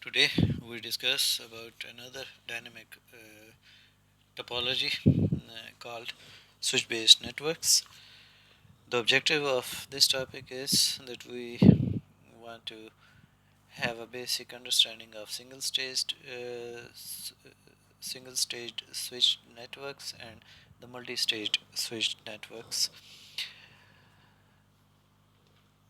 Today we discuss about another dynamic topology called switch-based networks. The objective of this topic is that we want to have a basic understanding of single-staged switch networks and the multi-staged switch networks.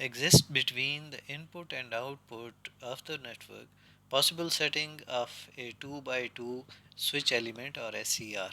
exist between the input and output of the network, possible setting of a 2 by 2 switch element or SCR.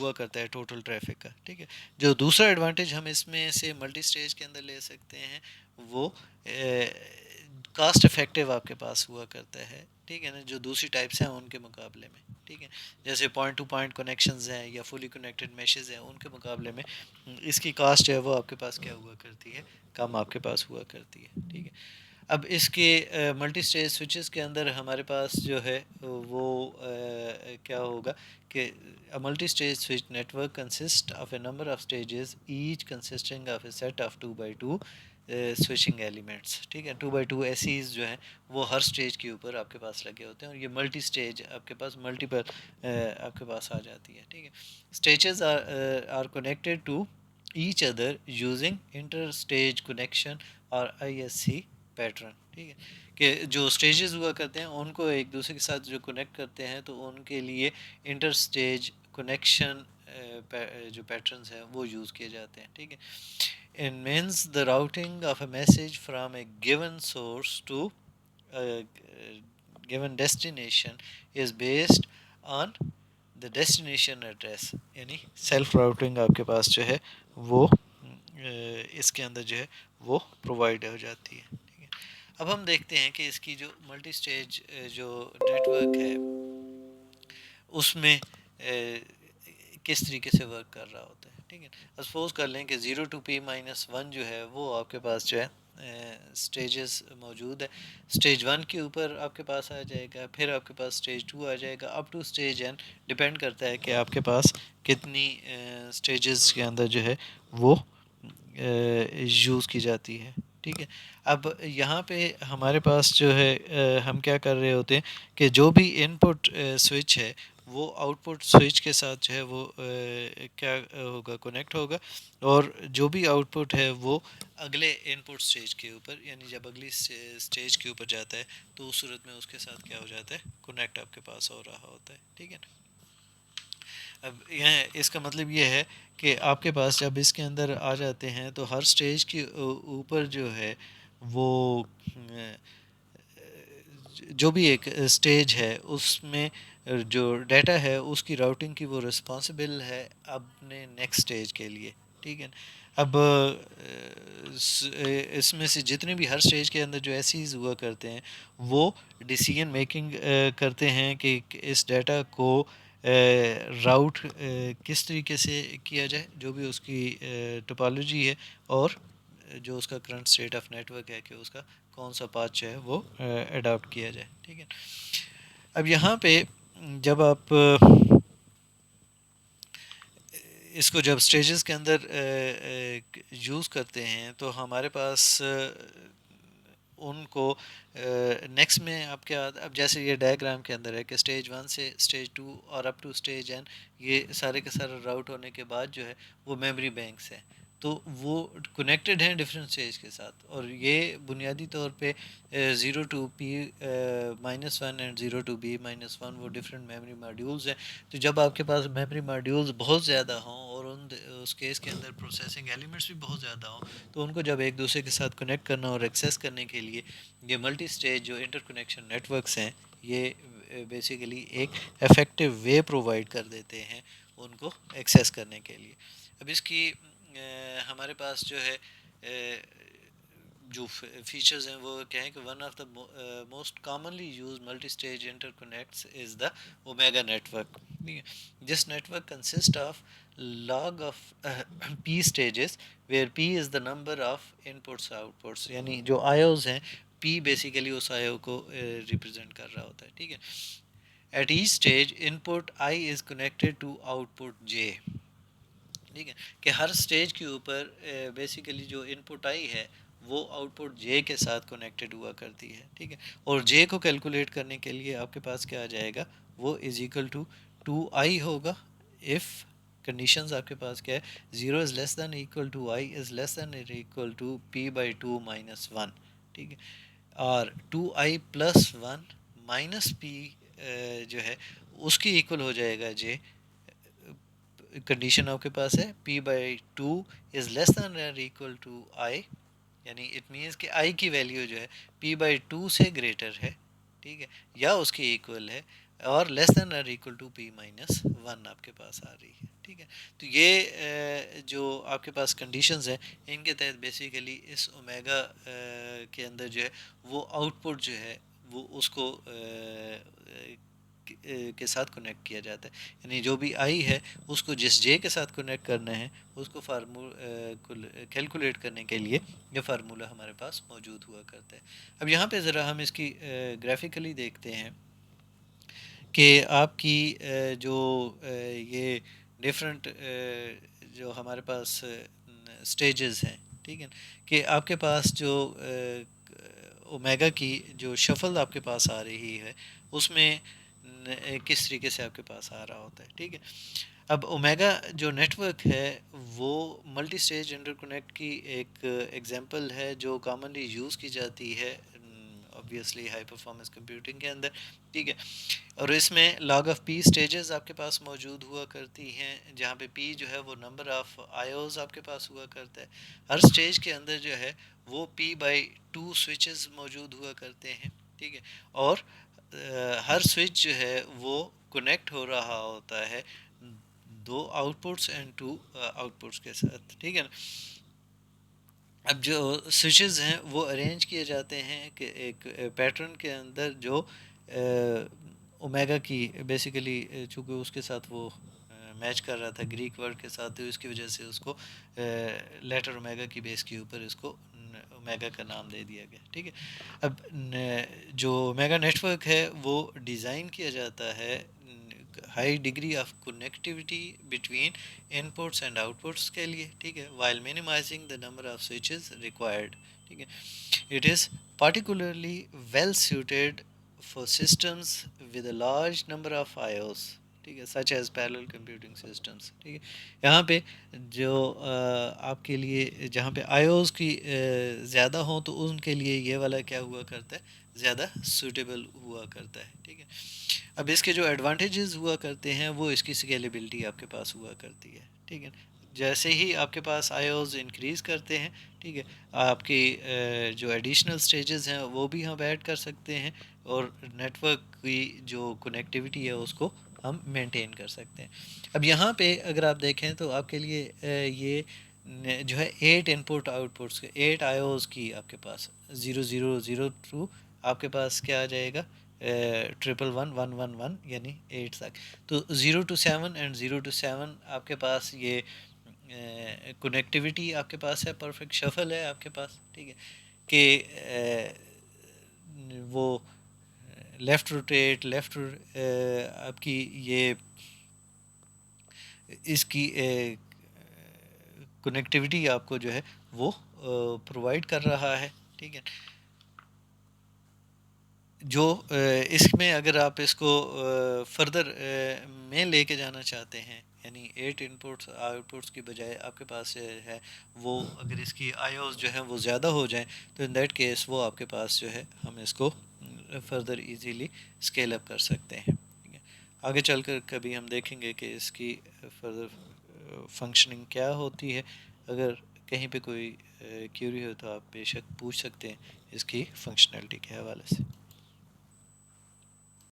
ہوا کرتا ہے total traffic کا. ٹھیک ہے. جو دوسرا advantage ہم اس میں سے ملٹی اسٹیج کے اندر لے سکتے ہیں وہ کاسٹ افیکٹو آپ کے پاس ہوا کرتا ہے. ٹھیک ہے نا, جو دوسری ٹائپس ہیں ان کے مقابلے میں. ٹھیک ہے, جیسے پوائنٹ ٹو پوائنٹ کنیکشنز ہیں یا فلی کنیکٹڈ میشز ہیں, ان کے مقابلے میں اس کی کاسٹ جو ہے وہ آپ کے پاس کیا ہوا کرتی ہے, کم آپ کے پاس ہوا کرتی ہے. ٹھیک ہے. اب اس کے ملٹی اسٹیج سوئچز کے اندر ہمارے پاس جو ہے وہ کیا ہوگا کہ multi stage switch network consist of a number of stages each consisting of a set of 2x2 switching elements. ٹھیک ہے, 2x2 ایسیز جو ہیں وہ ہر اسٹیج کے اوپر آپ کے پاس لگے ہوتے ہیں, اور یہ ملٹی اسٹیج آپ کے پاس ملٹیپل آپ کے پاس آ جاتی ہے. ٹھیک ہے. Stages are connected to each other using inter stage connection اور آئی ایس سی پیٹرن. ٹھیک ہے, کہ جو اسٹیجز ہوا کرتے ہیں ان کو ایک دوسرے کے ساتھ جو کنیکٹ کرتے ہیں تو ان کے لیے انٹر اسٹیج کنیکشن جو پیٹرنز ہیں وہ یوز کیے جاتے ہیں. ٹھیک ہے. It means the routing of a message from a given source to a given destination is based on the destination address. یعنی سیلف راؤٹنگ آپ کے پاس جو ہے وہ اس کے اندر جو ہے وہ پرووائڈ ہو جاتی ہے. ٹھیک ہے. اب ہم دیکھتے ہیں کہ اس کی جو ملٹی اسٹیج جو نیٹورک ہے اس میں کس طریقے سے ورک کر رہا ہوتا ہے. ٹھیک ہے. سپوز کر لیں کہ 0 to p-1 جو ہے وہ آپ کے پاس جو ہے اسٹیجز موجود ہے. اسٹیج 1 کے اوپر آپ کے پاس آ جائے گا, پھر آپ کے پاس اسٹیج 2 آ جائے گا, up to stage n. Depend کرتا ہے کہ آپ کے پاس کتنی اسٹیجز کے اندر جو ہے وہ یوز کی جاتی ہے. ٹھیک ہے. اب یہاں پہ ہمارے پاس جو ہے ہم کیا کر رہے ہوتے ہیں کہ جو بھی ان پٹ سوئچ ہے وہ آؤٹ پٹ سوئچ کے ساتھ جو ہے وہ کیا ہوگا, کنیکٹ ہوگا, اور جو بھی آؤٹ پٹ ہے وہ اگلے ان پٹ اسٹیج کے اوپر, یعنی جب اگلی اسٹیج کے اوپر جاتا ہے تو اس صورت میں اس کے ساتھ کیا ہو جاتا ہے, کنیکٹ آپ کے پاس ہو رہا ہوتا ہے. ٹھیک ہے. اب یہ اس کا مطلب یہ ہے کہ آپ کے پاس جب اس کے اندر آ جاتے ہیں تو ہر اسٹیج کے اوپر جو ہے وہ جو بھی ایک اسٹیج ہے اس میں جو ڈیٹا ہے اس کی راؤٹنگ کی وہ رسپانسبل ہے اپنے نیکسٹ اسٹیج کے لیے. ٹھیک ہے. اب اس میں سے جتنے بھی ہر اسٹیج کے اندر جو ایسیز ہوا کرتے ہیں وہ ڈیسیژن میکنگ کرتے ہیں کہ اس ڈیٹا کو راؤٹ کس طریقے سے کیا جائے, جو بھی اس کی ٹوپالوجی ہے اور جو اس کا current state of network ہے کہ اس کا کون سا پاتھ جو ہے وہ اڈاپٹ کیا جائے. ٹھیک ہے. اب یہاں پہ جب آپ اس کو جب اسٹیجز کے اندر یوز کرتے ہیں تو ہمارے پاس ان کو نیکسٹ میں آپ کیا, اب جیسے یہ ڈائیگرام کے اندر ہے کہ اسٹیج 1 سے اسٹیج 2 اور اپ ٹو اسٹیج n, یہ سارے کے سارے راؤٹ ہونے کے بعد جو ہے وہ میموری بینکس ہیں, تو وہ کنیکٹڈ ہیں ڈفرینٹ اسٹیج کے ساتھ, اور یہ بنیادی طور پہ 0 to p-1 and 0 to b-1 وہ ڈفرینٹ میموری ماڈیولز ہیں. تو جب آپ کے پاس میموری ماڈیولز بہت زیادہ ہوں اور اس کیس کے اندر پروسیسنگ ایلیمنٹس بھی بہت زیادہ ہوں, تو ان کو جب ایک دوسرے کے ساتھ کنیکٹ کرنا اور ایکسیس کرنے کے لیے یہ ملٹی اسٹیج جو انٹر کنیکشن نیٹ ورکس ہیں یہ بیسیکلی ایک افیکٹو وے پرووائڈ کر دیتے ہیں ان کو ایکسیس کرنے کے لیے. اب اس کی ہمارے پاس جو ہے جو فیچرز ہیں وہ کیا ہیں کہ one of the most commonly used multi stage interconnects is the omega network. This network consist of log of p stages where p is the number of inputs outputs, یعنی جو Ives ہیں p basically اس آئیو کو represent کر رہا ہوتا ہے. ٹھیک ہے. At each stage input i is connected to output j. ٹھیک ہے, کہ ہر اسٹیج کے اوپر بیسیکلی جو ان پٹ آئی ہے وہ آؤٹ پٹ جے کے ساتھ کنیکٹڈ ہوا کرتی ہے. ٹھیک ہے. اور جے کو کیلکولیٹ کرنے کے لیے آپ کے پاس کیا آ جائے گا, وہ از اکول ٹو 2i ہوگا اف کنڈیشنز آپ کے پاس کیا ہے, 0 is less than equal to i is less than equal to p/2 - 1. ٹھیک ہے. اور 2i + 1 - p جو ہے اس کی ایکول ہو جائے گا j. کنڈیشن آپ کے پاس ہے p/2 از لیس دین اور ایکول ٹو i, یعنی اٹ مینس کہ i کی ویلیو جو ہے p/2 سے گریٹر ہے. ٹھیک ہے, یا اس کی ایکول ہے, اور less than or equal to p minus one آپ کے پاس آ رہی ہے. ٹھیک ہے. تو یہ جو آپ کے پاس کنڈیشنز ہیں ان کے تحت بیسیکلی اس اومیگا کے اندر جو ہے وہ آؤٹ پٹ جو ہے وہ اس کو کے ساتھ کنیکٹ کیا جاتا ہے. یعنی جو بھی آئی ہے اس کو جس جے کے ساتھ کنیکٹ کرنا ہے اس کو کیلکولیٹ کرنے کے لیے یہ فارمولہ ہمارے پاس موجود ہوا کرتا ہے. اب یہاں پہ ذرا ہم اس کی گرافیکلی دیکھتے ہیں کہ آپ کی جو یہ ڈفرینٹ جو ہمارے پاس سٹیجز ہیں. ٹھیک ہے. کہ آپ کے پاس جو اومیگا کی جو شفل آپ کے پاس آ رہی ہے اس میں کس طریقے سے آپ کے پاس آ رہا ہوتا ہے. ٹھیک ہے. اب اومیگا جو نیٹ ورک ہے وہ ملٹی سٹیج انٹر کنیکٹ کی ایک ایگزامپل ہے جو کامنلی یوز کی جاتی ہے obviously ہائی پرفارمنس کمپیوٹنگ کے اندر. ٹھیک ہے. اور اس میں لاگ آف پی سٹیجز آپ کے پاس موجود ہوا کرتی ہیں جہاں پہ پی جو ہے وہ نمبر آف آئیوز آپ کے پاس ہوا کرتا ہے. ہر سٹیج کے اندر جو ہے وہ پی بائی 2 سوئچز موجود ہوا کرتے ہیں. ٹھیک ہے. اور ہر سوئچ جو ہے وہ کنیکٹ ہو رہا ہوتا ہے 2 آؤٹ پٹس اینڈ 2 آؤٹ پٹس کے ساتھ. ٹھیک ہے نا. اب جو سوئچز ہیں وہ ارینج کیے جاتے ہیں کہ ایک پیٹرن کے اندر جو اومیگا کی بیسیکلی چونکہ اس کے ساتھ وہ میچ کر رہا تھا گریک ورڈ کے ساتھ تو اس کی وجہ سے اس کو لیٹر اومیگا کی بیس کے اوپر اس کو اومیگا کا نام دے دیا گیا. ٹھیک ہے. اب جو اومیگا نیٹ ورک ہے وہ ڈیزائن کیا جاتا ہے high degree of connectivity between input and output کے لیے. ٹھیک ہے. While minimizing the number of switches required. ٹھیک ہے. It is particularly well suited for systems with a large number of IOs. ٹھیک ہے. Such as parallel computing systems. ٹھیک ہے. یہاں پہ جو آپ کے لیے جہاں پہ آئیوز کی زیادہ ہوں تو ان کے لیے یہ والا کیا ہوا کرتا ہے زیادہ سوٹیبل ہوا کرتا ہے. ٹھیک ہے. اب اس کے جو ایڈوانٹیجز ہوا کرتے ہیں وہ اس کی اسکیلیبلٹی آپ کے پاس ہوا کرتی ہے. ٹھیک ہے. جیسے ہی آپ کے پاس آئیوز انکریز کرتے ہیں ٹھیک ہے آپ کی جو ایڈیشنل سٹیجز ہیں وہ بھی ہم ایڈ کر سکتے ہیں اور نیٹ ورک کی جو کنیکٹیوٹی ہے اس کو ہم مینٹین کر سکتے ہیں. اب یہاں پہ اگر آپ دیکھیں تو آپ کے لیے یہ جو ہے 8 ان پٹ آؤٹ پٹس 8 آئیوز کی آپ کے پاس 0002 آپ کے پاس کیا آ جائے گا 111111 یعنی 8 تک. تو 0 to 7 اینڈ 0 to 7 آپ کے پاس یہ کنیکٹیوٹی آپ کے پاس ہے پرفیکٹ شفل ہے آپ کے پاس. ٹھیک ہے. کہ وہ لیفٹ روٹیٹ لیفٹ آپ کی یہ اس کی کنیکٹیوٹی آپ کو جو ہے وہ پرووائڈ کر رہا ہے. ٹھیک ہے. جو اس میں اگر آپ اس کو فردر میں لے کے جانا چاہتے ہیں یعنی 8 ان پٹس آؤٹ پٹس کی بجائے آپ کے پاس ہے وہ اگر اس کی آئیوز جو ہیں وہ زیادہ ہو جائیں تو ان دیٹ کیس وہ آپ کے پاس جو ہے ہم اس کو فردر ایزیلی اسکیل اپ کر سکتے ہیں. ٹھیک ہے. آگے چل کر کبھی ہم دیکھیں گے کہ اس کی فردر فنکشننگ کیا ہوتی ہے. اگر کہیں پہ کوئی کیوری ہو تو آپ بے شک پوچھ سکتے ہیں اس کی فنکشنلٹی کے حوالے سے.